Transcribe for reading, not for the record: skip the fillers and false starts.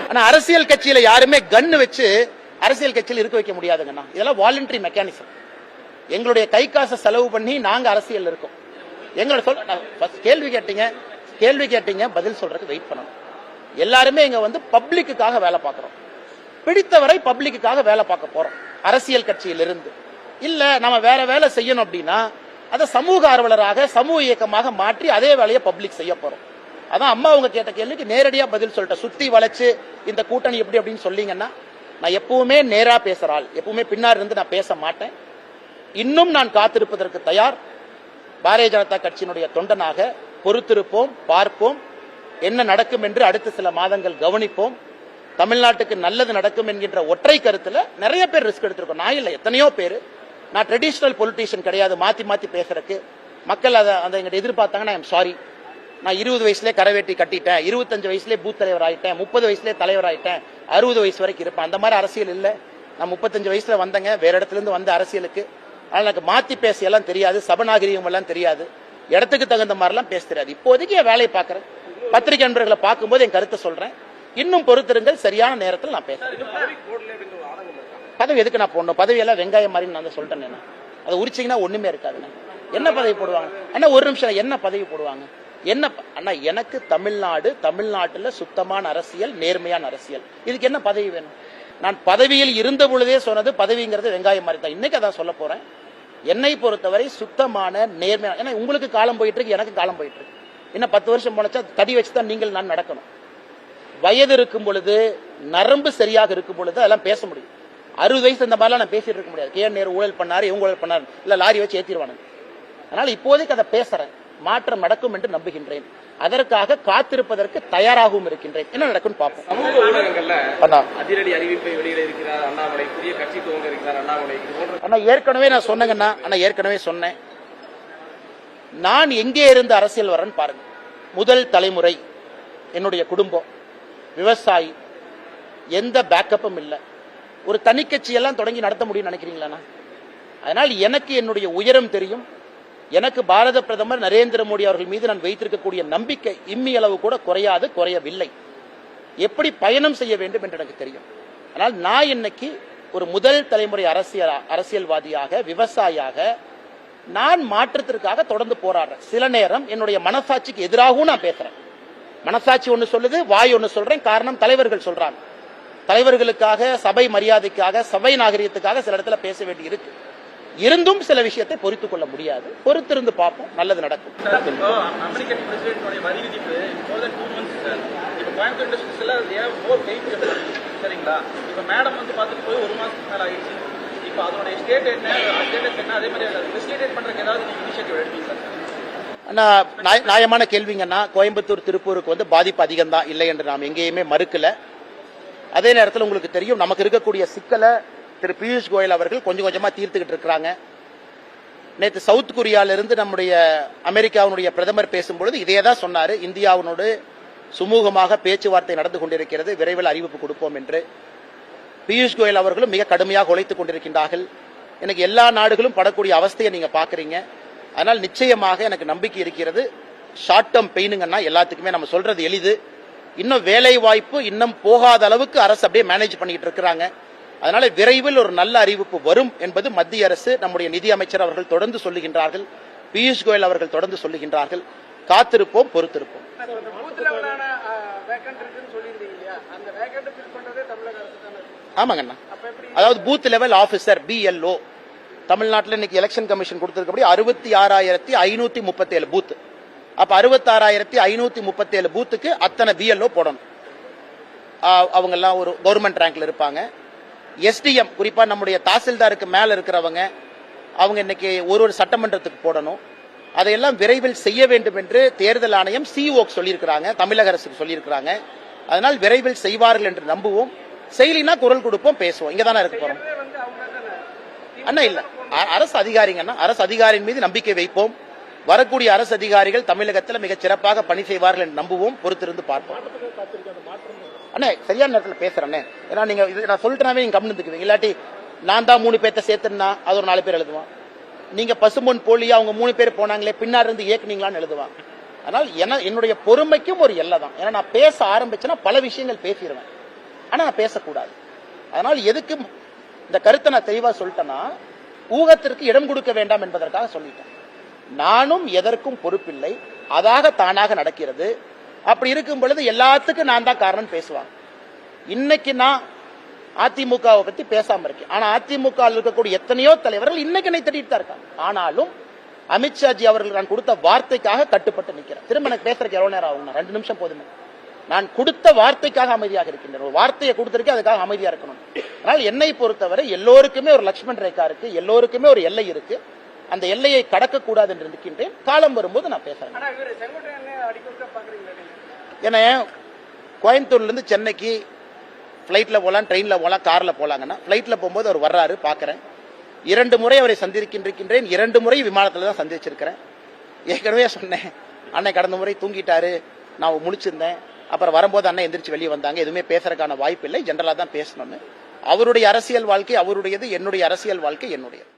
ஆனா அரசியல் கட்சியில யாருமே கன்னு வச்சு அரசியல் கட்சியில் இருக்க வைக்க முடியாதுங்கண்ணா. இதெல்லாம் வாலண்டரி மெக்கானிசம். எங்களுடைய கை காசை செலவு பண்ணி நாங்க அரசியல் இருக்கோம். எங்களோட கேள்வி கேட்டீங்க பதில் சொல்றதுக்கு வெயிட் பண்ணணும். எல்லாருமே இங்க வந்து பப்ளிக்குக்காக வேலை பார்க்கிறோம். பிடித்தவரை பப்ளிக்குக்காக வேலை பார்க்க போறோம். அரசியல் கட்சியில் இருந்து இல்ல நம்ம வேற வேலை செய்யணும் அப்படின்னா அதை சமூக ஆர்வலராக சமூக இயக்கமாக மாற்றி அதே வேலையை பப்ளிக் செய்ய போறோம். அதான் அம்மா அவங்க கேட்ட கேள்விக்கு நேரடியா பதில் சொல்லிட்டேன். சுத்தி வளைச்சு இந்த கூட்டணி எப்படி அப்படின்னு சொல்லிங்கன்னா நான் எப்பவுமே நேரா பேசுறாள், எப்பவுமே பின்னாடி இருந்து நான் பேச மாட்டேன். இன்னும் நான் காத்திருப்பதற்கு தயார். பாரதிய ஜனதா கட்சியினுடைய தொண்டனாக பொறுத்திருப்போம், பார்ப்போம், என்ன நடக்கும் என்று அடுத்த சில மாதங்கள் கவனிப்போம். தமிழ்நாட்டுக்கு நல்லது நடக்கும் என்கின்ற ஒற்றை கருத்துல நிறைய பேர் ரிஸ்க் எடுத்திருக்கோம். நான் இல்ல, எத்தனையோ பேர். நான் ட்ரெடிஷனல் பொலிட்டீஷியன் கிடையாது. மாத்தி மாத்தி பேசுறதுக்கு மக்கள் அதை எங்கிட்ட எதிர்பார்த்தாங்கன்னா ஐ எம் சாரி. நான் 20 வயசுலேயே கரவேட்டி கட்டிட்டேன், 25 வயசுலேயே பூத் தலைவர் ஆயிட்டேன், 30 வயசுலேயே தலைவர் ஆயிட்டேன், 60 வயசு வரைக்கும் இருப்பேன். அந்த மாதிரி அரசியல் இல்ல. நான் 35 வயசுல வந்தேங்க, வேற இடத்துல இருந்து வந்த அரசியலுக்கு. அதனால எனக்கு மாத்தி பேச எல்லாம் தெரியாது, சபநாகரிகம் எல்லாம் தெரியாது, இடத்துக்கு தகுந்த மாதிரி எல்லாம் பேச தெரியாது. இப்போதைக்கு என் வேலையை பாக்குறேன். பத்திரிகை நண்பர்களை பார்க்கும்போது என் கருத்தை சொல்றேன். இன்னும் பொறுத்திருங்கள், சரியான நேரத்தில் நான் பேசுறேன். பதவி எதுக்கு நான் போடணும்? பதவி எல்லாம் வெங்காயம் மாதிரி நான் சொல்லிட்டேன். அதை உரிச்சிங்கன்னா ஒண்ணுமே இருக்காதுண்ணா. என்ன பதவி போடுவாங்க அண்ணா? ஒரு நிமிஷம், என்ன பதவி போடுவாங்க? என்ன அண்ணா? எனக்கு தமிழ்நாட்டுல சுத்தமான அரசியல், நேர்மையான அரசியல். இதுக்கு என்ன பதவி வேணும்? நான் பதவியில் இருந்த பொழுதே சொன்னது பதவிங்கிறது வெங்காயம் மாதிரி தான். இன்னைக்கு அதான் சொல்ல போறேன். என்னை பொறுத்தவரை சுத்தமான நேர்மையான, ஏன்னா உங்களுக்கு காலம் போயிட்டு இருக்கு, எனக்கு காலம் போயிட்டு இருக்கு. இன்னும் 10 வருஷம் போனச்சா தடி வச்சுதான் நீங்கள் நான் நடக்கணும். வயது இருக்கும் பொழுது, நரம்பு சரியாக இருக்கும் பொழுது அதெல்லாம் பேச முடியும். 60 வயசு இந்த மாதிரிலாம் நான் பேசிட்டு இருக்க முடியாது. கே நேரு ஊழல் பண்ணாரு, இவங்க ஊழல் பண்ணாரு, இல்ல லாரி வச்சு ஏத்திடுவானுங்க. அதனால இப்போதைக்கு அதை பேசுறேன். மாற்றம் நடக்கும் என்று நம்புகின்றேன். அதற்காக காத்திருப்பதற்கு தயாராகவும் இருக்கின்றேன். என்ன நடக்கும் பார்ப்போம். சமூக ஊடகங்கள்ல அதிரடி அறிவிப்பை வெளியிட இருக்கிறார் அண்ணாமலை, புதிய கட்சி துவங்க இருக்கிறார் அண்ணாமலை. அண்ணா ஏற்கனவே நான் சொன்னேங்கண்ணா. ஏற்கனவே சொன்னேன். நான் எங்கே இருந்து அரசியல் வரேன்னு பாருங்க. முதல் தலைமுறை, என்னுடைய குடும்பம் விவசாயி, எந்த பேக்கப்பும் இல்லை. ஒரு தனி கட்சி எல்லாம் தொடங்கி நடத்த முடியும்னு நினைக்கிறீங்களா? அதனால் எனக்கு என்னுடைய உயரம் தெரியும். எனக்கு பாரத பிரதமர் நரேந்திர மோடி அவர்கள் மீது நான் வைத்திருக்கக்கூடிய நம்பிக்கை இம்மி அளவு கூட குறையாது, குறையவில்லை. எப்படி பயணம் செய்ய வேண்டும் என்று எனக்கு தெரியும். ஆனால் நான் இன்னைக்கு ஒரு முதல் தலைமுறை அரசியல்வாதியாக, விவசாயியாக நான் மாற்றத்திற்காக தொடர்ந்து போராடுறேன். சில நேரம் என்னுடைய மனசாட்சிக்கு எதிராகவும் நான் பேசுறேன். மனசாட்சி ஒன்னு சொல்லுது, வாய் ஒன்னு சொல்றேன். காரணம் தலைவர்கள் சொல்றாங்க. தலைவர்களுக்காக, சபை மரியாதைக்காக, சபை நாகரிகத்துக்காக சில இடத்துல பேச வேண்டி இருக்கு. இருந்தும் சில விஷயத்தை பொறுத்துக் கொள்ள முடியாது. பொறுத்திருந்து பார்ப்போம், நல்லது நடக்கும். அமெரிக்கன் பிரசிடென்ட் வரி விதிப்பு more than 2 months சார். இப்போ கோயம்புத்தூர் டிஸ்ட்ரிக்ட்ல மோர் வெயிட் சரிங்களா? இப்போ மேடம் வந்து பார்த்துட்டு போய் 1 மாசத்துக்கு மேல ஆயிடுச்சு. இப்போ அதோட ஸ்டேட் என்ன, ஸ்டேட்டஸ் என்ன, அதே மாதிரி ஃபெசிலிட்டேட் பண்றதுக்கு ஏதாவது இனிஷியேட்டிவ் எடுப்பீங்க சார்? நியாயமான கேள்விங்கன்னா, கோயம்புத்தூர் திருப்பூருக்கு வந்து பாதிப்பு அதிகம் தான், இல்லை என்று நாம் எங்கேயுமே மறுக்கல. அதே நேரத்தில் உங்களுக்கு தெரியும், நமக்கு இருக்கக்கூடிய சிக்கலை திரு பியூஷ் கோயல் அவர்கள் கொஞ்சம் கொஞ்சமா தீர்த்துக்கிட்டு இருக்கிறாங்க. நேற்று சவுத் கொரியாவிலிருந்து நம்முடைய அமெரிக்காவினுடைய பிரதமர் பேசும்பொழுது இதே தான் சொன்னாரு. இந்தியாவினோடு சுமூகமாக பேச்சுவார்த்தை நடந்து கொண்டிருக்கிறது, விரைவில் அறிவிப்பு கொடுப்போம் என்று. பியூஷ் கோயல் அவர்களும் மிக கடுமையாக உழைத்துக் கொண்டிருக்கின்றார்கள். எனக்கு எல்லா நாடுகளும் படக்கூடிய அவஸ்தையை நீங்க பாக்குறீங்க. அதனால் நிச்சயமாக எனக்கு நம்பிக்கை இருக்கிறது. ஷார்ட் டேர்ம் பெயினுங்கன்னா எல்லாத்துக்குமே நம்ம சொல்றது எளிது. இன்னும் வேலை வாய்ப்பு இன்னும் போகாத அளவுக்கு அரசு அப்படியே மேனேஜ் பண்ணிட்டு இருக்கிறாங்க. அதனால விரைவில் ஒரு நல்ல அறிவிப்பு வரும் என்பது மத்திய அரசு, நம்முடைய நிதி அமைச்சர் அவர்கள் தொடர்ந்து சொல்லுகின்றார்கள், பியூஷ் கோயல் அவர்கள் தொடர்ந்து சொல்லுகின்றார்கள். காத்திருப்போம், பொறுத்திருப்போம். ஆமாங்கண்ணா. அதாவது பூத் லெவல் ஆபீசர் BLO தமிழ்நாட்டில் இன்னைக்கு எலெக்ஷன் கமிஷன் கொடுத்திருக்கபடி 66,537 பூத். அப்ப 66,537 பூத்துக்கு அத்தனை BLO போடணும். அவங்க எல்லாம் ஒரு கவர்மெண்ட் ரேங்க்ல இருப்பாங்க. SDM குறிப்பா நம்முடைய தாசில்தாருக்கு மேல இருக்கிறவங்க, அவங்க இன்னைக்கு ஒரு சட்டமன்றத்துக்கு போடணும். அதையெல்லாம் விரைவில் செய்ய வேண்டும் என்று தேர்தல் ஆணையம் CEO சொல்லியிருக்கிறாங்க, தமிழக அரசுக்கு சொல்லியிருக்கிறாங்க. அதனால் விரைவில் செய்வார்கள் என்று நம்புவோம். செயலினா குரல் கொடுப்போம், பேசுவோம். இங்கதானே இருக்க போறோம் அண்ணா. இல்ல, அரசு அதிகாரிங்கன்னா அரசு அதிகாரியின் மீது நம்பிக்கை வைப்போம். வரக்கூடிய அரசு அதிகாரிகள் தமிழகத்தில் மிகச் சிறப்பாக பணி செய்வார்கள் என்று நம்புவோம். பொறுத்திருந்து பார்ப்போம். அண்ணே சரியான நேரத்தில் பேசுறேன். ஏன்னா நீங்க நான் சொல்லிட்டேனாவே நீங்க கவனித்துக்குவீங்க. இல்லாட்டி நான் தான் 3 பேர்த்த சேர்த்துனா அது ஒரு 4 பேர் எழுதுவான். நீங்க பசும்பொன் போலியா அவங்க 3 பேர் போனாங்களே பின்னாடி இருந்து இயக்குனீங்களான்னு எழுதுவான். அதனால் என்னுடைய பொறுமைக்கும் ஒரு எல்லை தான். ஏன்னா நான் பேச ஆரம்பிச்சேன்னா பல விஷயங்கள் பேசிடுவேன், ஆனா நான் பேசக்கூடாது. அதனால் எதுக்கு இந்த கருத்தை நான் தெளிவா சொல்லிட்டேன்னா, ஊகத்திற்கு இடம் கொடுக்க வேண்டாம் என்பதற்காக சொல்லிட்டேன். நானும் எதற்கும் பொறுப்பில்லை, அதாக தானாக நடக்கிறது. அப்படி இருக்கும் பொழுது எல்லாத்துக்கும் நான் தான் காரணம் பேசுவாங்க. இன்னைக்கு நான் அதிமுகவை பத்தி பேசாம இருக்கேன், ஆனா அதிமுக இருக்கக்கூடிய எத்தனையோ தலைவர்கள் இன்னைக்கு என்னை திட்டிட்டு தான் இருக்காங்க. ஆனாலும் அமித்ஷாஜி அவர்கள் நான் கொடுத்த வார்த்தைக்காக கட்டுப்பட்டு நிற்கிறேன். திரும்ப எனக்கு பேசுறதுக்கு எவ்வளவு நேரம் ஆகும்? 2 நிமிஷம் போதுமே. நான் கொடுத்த வார்த்தைக்காக அமைதியாக இருக்கின்றேன். ஒரு வார்த்தையை கொடுத்திருக்கேன், அதுக்காக அமைதியா இருக்கணும். ஆனால் என்னை பொறுத்தவரை எல்லோருக்குமே ஒரு லட்சுமண் ரேகா இருக்கு, எல்லோருக்குமே ஒரு எல்லை இருக்கு. அந்த எல்லையை கடக்க கூடாது என்று இருக்கின்றேன். காலம் வரும்போது நான் பேசுறேன். ஏன்னா கோயம்புத்தூர்ல இருந்து சென்னைக்கு பிளைட்ல போலாம், ட்ரெயின்ல போலாம், கார்ல போலாங்கன்னா பிளைட்ல போகும்போது அவர் வர்றாரு, பாக்குறேன். 2 முறை அவரை சந்திருக்கின்றேன். 2 முறை விமானத்துல தான் சந்திச்சிருக்கிறேன். ஏற்கனவே சொன்னேன், அன்னை கடந்த முறை தூங்கிட்டாரு, நான் முழிச்சிருந்தேன். அப்புறம் வரும்போது அண்ணன் எந்திரிச்சு வெளியே வந்தாங்க. எதுவுமே பேசுறதுக்கான வாய்ப்பு இல்லை, ஜெனரலா தான் பேசணும்னு. அவருடைய அரசியல் வாழ்க்கை அவருடையது, என்னுடைய அரசியல் வாழ்க்கை என்னுடையது.